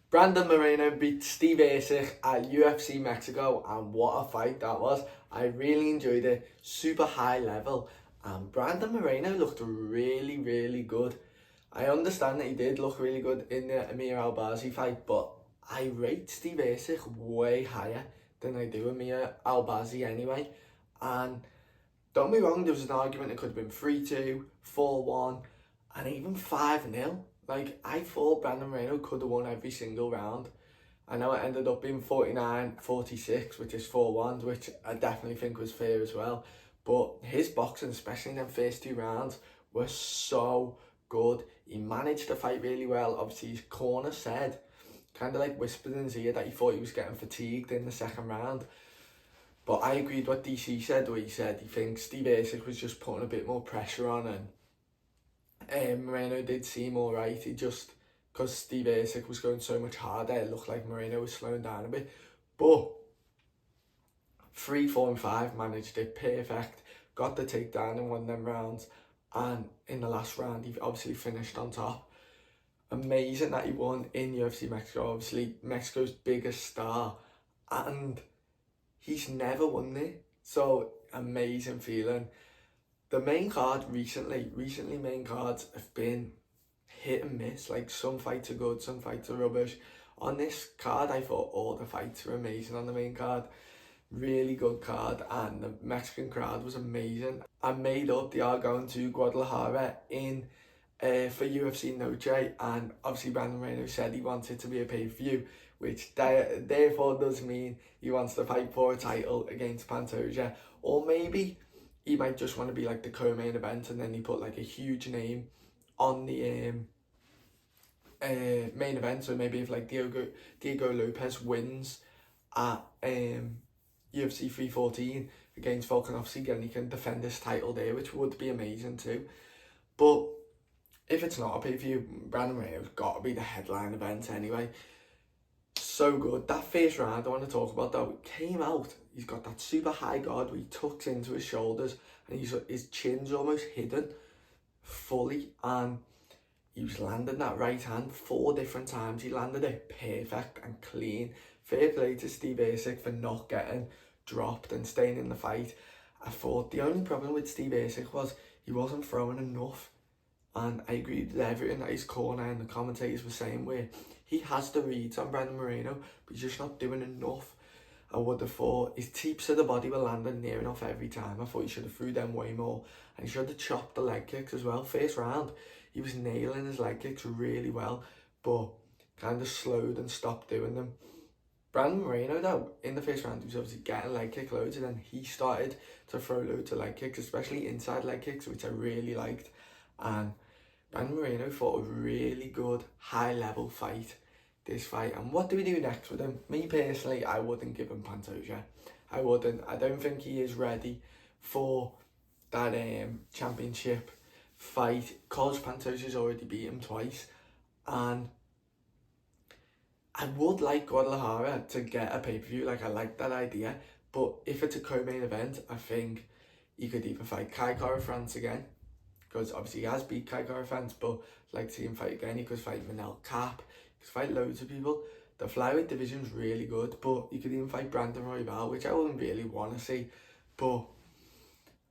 Brandon Moreno beat Steve Asic at UFC Mexico, and what a fight that was. I really enjoyed it, super high level, and Brandon Moreno looked really, really good. I understand that he did look really good in the Amir Albazi fight, but I rate Steve Asic way higher than I do Amir Albazi anyway. And don't be wrong, there was an argument it could have been 3-2, 4-1, and even 5-0. Like, I thought Brandon Moreno could have won every single round. I know it ended up being 49-46, which is 4-1, which I definitely think was fair as well. But his boxing, especially in them first two rounds, was so good. He managed to fight really well. Obviously, his corner said, kind of like whispered in his ear, that he thought he was getting fatigued in the second round. But I agreed what DC said, where he said he thinks Steve Asic was just putting a bit more pressure on, and Moreno did seem alright. He just, because Steve Asic was going so much harder, it looked like Moreno was slowing down a bit. But 3, 4 and 5 managed it perfect, got the takedown in one of them rounds, and in the last round he obviously finished on top. Amazing that he won in UFC Mexico, obviously Mexico's biggest star, and he's never won there, so amazing feeling. The main card recently main cards have been hit and miss. Like, some fights are good, some fights are rubbish. On this card, I thought all the fights were amazing on the main card. Really good card, and the Mexican crowd was amazing. I made up they are going to Guadalajara in for UFC Noche, and obviously Brandon Moreno said he wants it to be a pay-per-view, which therefore does mean he wants to fight for a title against Pantoja, or maybe he might just want to be like the co-main event, and then he put like a huge name on the main event. So maybe if like Diego Lopez wins at UFC 314 against Volkanovski, and he can defend his title there, which would be amazing too. But if it's not a pay-per-view, Brandon Moreno's got to be the headline event anyway. So good. That first round I want to talk about though, came out, he's got that super high guard where he tucks into his shoulders, and his chin's almost hidden fully, and he was landing that right hand 4 different times. He landed it perfect and clean. Fair play to Steve Asic for not getting dropped and staying in the fight. I thought the only problem with Steve Asic was he wasn't throwing enough. And I agreed with everything that his corner and the commentators were saying, where he has the reads on Brandon Moreno, but he's just not doing enough. I would have thought his teeps of the body were landing near enough every time. I thought he should have threw them way more, and he should have chopped the leg kicks as well. First round, he was nailing his leg kicks really well, but kind of slowed and stopped doing them. Brandon Moreno though, in the first round, he was obviously getting leg kick loads, and then he started to throw loads of leg kicks, especially inside leg kicks, which I really liked. And Brandon Moreno fought a really good high-level fight, this fight. And what do we do next with him? Me personally, I wouldn't give him Pantoja. I wouldn't. I don't think he is ready for that championship fight. College Pantoja's already beat him twice, and I would like Guadalajara to get a pay-per-view. Like, I like that idea, but if it's a co-main event, I think he could either fight Kai Kara-France again, because obviously he has beat Kai Kara-France, but I'd like to see him fight again. He could fight Manel Kape, he could fight loads of people. The flyweight division's really good, but he could even fight Brandon Royval, which I wouldn't really want to see. But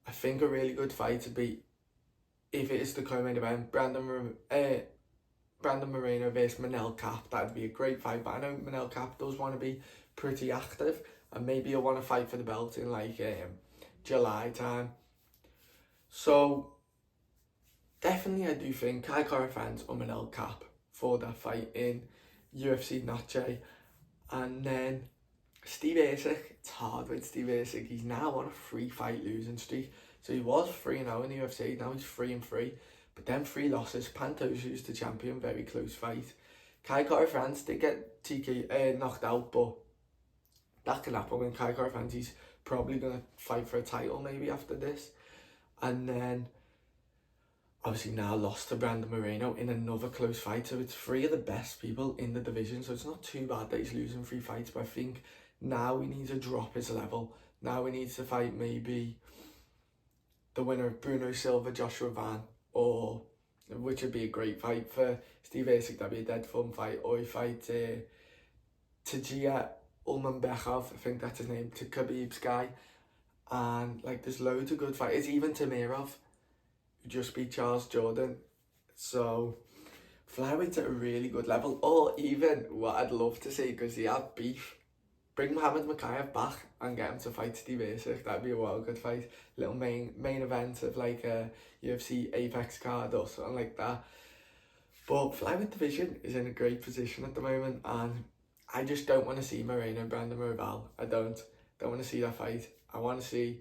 I think a really good fight would be, if it is the co-main event, Brandon Moreno versus Manel Kape. That would be a great fight, but I know Manel Kape does want to be pretty active, and maybe he'll want to fight for the belt in like July time. So definitely I do think Kai Kara-France or Manel Kape for that fight in UFC Noche. And then Steve Asic, it's hard with Steve Asic. He's now on a 3-fight losing streak. So he was 3-0 in the UFC, now he's 3-3. But then 3 losses. Pantoja's the champion, very close fight. Kai Kara-France did get knocked out, but that can happen when Kai Kara-France, he's probably going to fight for a title maybe after this. And then obviously now lost to Brandon Moreno in another close fight. So it's 3 of the best people in the division. So it's not too bad that he's losing 3 fights. But I think now he needs to drop his level. Now he needs to fight maybe the winner of Bruno Silva, Joshua Van, or which would be a great fight for Steve Asic. That'd be a dead fun fight. Or he fight Tajia Ulmanbekov, I think that's his name, to Khabib's guy. And like there's loads of good fighters, even Tamirov, who just beat Charles Jordan. So flyweight's at a really good level. Or even what I'd love to see, because he had beef, bring Muhammad Mokaev back and get him to fight Steve Asic. That'd be a well good fight. Little main event of like a UFC Apex card or something like that. But flyweight division is in a great position at the moment, and I just don't want to see Moreno Brandon Royval. I don't want to see that fight. I want to see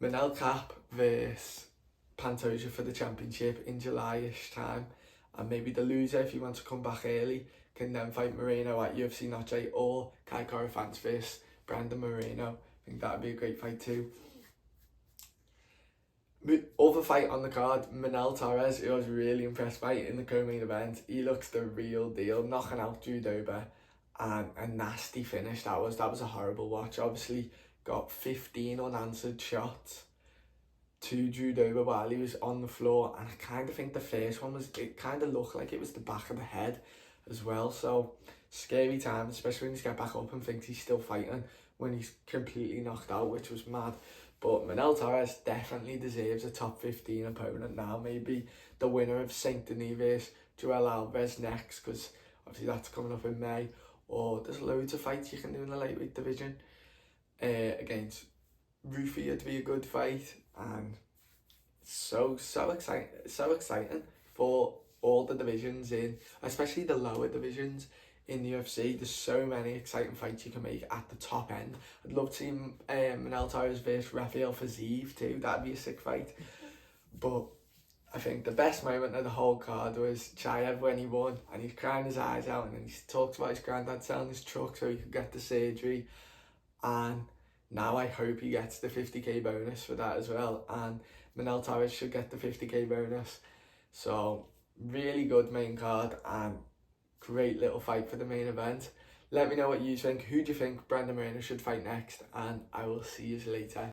Manel Kape versus Pantoja for the championship in July-ish time, and maybe the loser, if he wants to come back early, can then fight Moreno at UFC Noche, or Kai Korofant's versus Brandon Moreno. I think that'd be a great fight too. Other fight on the card, Manel Torres, who I was really impressed by in the co-main event. He looks the real deal, knocking out Judoba, and a nasty finish that was. That was a horrible watch. Obviously got 15 unanswered shots to Judoba while he was on the floor, and I kind of think the first one was, it kind of looked like it was the back of the head as well. So scary time, especially when he's get back up and thinks he's still fighting when he's completely knocked out, which was mad. But Manel Torres definitely deserves a top 15 opponent now. Maybe the winner of Saint Denis versus Joel Alves next, because obviously that's coming up in May. Or there's loads of fights you can do in the lightweight division. Against Rufi, it'd be a good fight, and so exciting for all the divisions in, especially the lower divisions in the UFC. There's so many exciting fights you can make at the top end. I'd love to see Manel Torres versus Rafael Fiziev too. That'd be a sick fight. But I think the best moment of the whole card was Chaev when he won, and he's crying his eyes out, and then he talks about his granddad selling his truck so he could get the surgery. And now I hope he gets the 50k bonus for that as well, and Manel Torres should get the 50k bonus. So really good main card, and great little fight for the main event. Let me know what you think. Who do you think Brandon Moreno should fight next? And I will see you later.